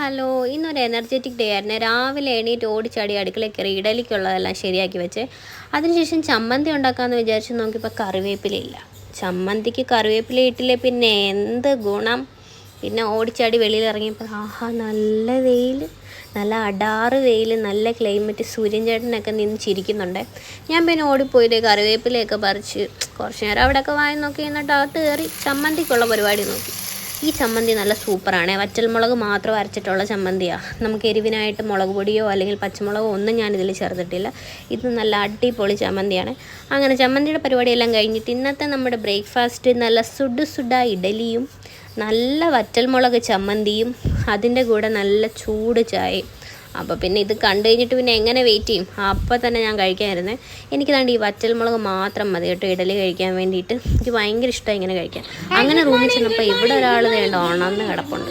Hello, ഇന്നൊരു energetic day ആയിരുന്നു. രാവിലെ എണീറ്റ് ഓടിച്ചാടി അടുക്കളയിൽ കയറി ഇഡലിക്കുള്ളതെല്ലാം ശരിയാക്കി വെച്ച് അതിനുശേഷം ചമ്മന്തി ഉണ്ടാക്കാമെന്ന് വിചാരിച്ച് നോക്കിയപ്പോൾ കറിവേപ്പിലയില്ല. ചമ്മന്തിക്ക് കറിവേപ്പില ഇട്ടില്ലേ പിന്നെ എന്ത് ഗുണം. പിന്നെ ഓടിച്ചാടി വെളിയിലിറങ്ങിയപ്പോൾ ആഹാ നല്ല വെയിൽ, നല്ല അടാറ് വെയിൽ, നല്ല ക്ലൈമറ്റ്, സൂര്യൻ ചേട്ടനൊക്കെ നിന്ന് ചിരിക്കുന്നുണ്ട്. ഞാൻ പിന്നെ ഓടിപ്പോയത് കറിവേപ്പിലയൊക്കെ പറിച്ച് കുറച്ച് നേരം അവിടെയൊക്കെ വായി നോക്കി, എന്നിട്ട് അകത്ത് കയറി ചമ്മന്തിക്കുള്ള പരിപാടി നോക്കി. ഈ ചമ്മന്തി നല്ല സൂപ്പറാണ്. വറ്റൽമുളക് മാത്രം അരച്ചിട്ടുള്ള ചമ്മന്തിയാണ്. നമുക്ക് എരിവിനായിട്ട് മുളക് പൊടിയോ അല്ലെങ്കിൽ പച്ചമുളകോ ഒന്നും ഞാനിതിൽ ചേർത്തിട്ടില്ല. ഇത് നല്ല അടിപൊളി ചമ്മന്തിയാണ്. അങ്ങനെ ചമ്മന്തിയുടെ പരിപാടിയെല്ലാം കഴിഞ്ഞിട്ട് ഇന്നത്തെ നമ്മുടെ ബ്രേക്ക്ഫാസ്റ്റ് നല്ല സുഡ ഇഡലിയും നല്ല വറ്റൽമുളക് ചമ്മന്തിയും അതിൻ്റെ കൂടെ നല്ല ചൂട് ചായയും. അപ്പോൾ പിന്നെ ഇത് കണ്ടു കഴിഞ്ഞിട്ട് പിന്നെ എങ്ങനെ വെയിറ്റ് ചെയ്യും? അപ്പോൾ തന്നെ ഞാൻ കഴിക്കാമായിരുന്നേ. എനിക്ക് താണ്ട് ഈ വറ്റൽമുളക് മാത്രം മതി കേട്ടോ ഇഡലി കഴിക്കാൻ വേണ്ടിയിട്ട്. എനിക്ക് ഭയങ്കര ഇഷ്ടമായി ഇങ്ങനെ കഴിക്കാൻ. അങ്ങനെ റൂമിൽ ചെന്നപ്പോൾ ഇവിടെ ഒരാൾ വേണ്ട ഉണർന്ന് കിടപ്പുണ്ട്.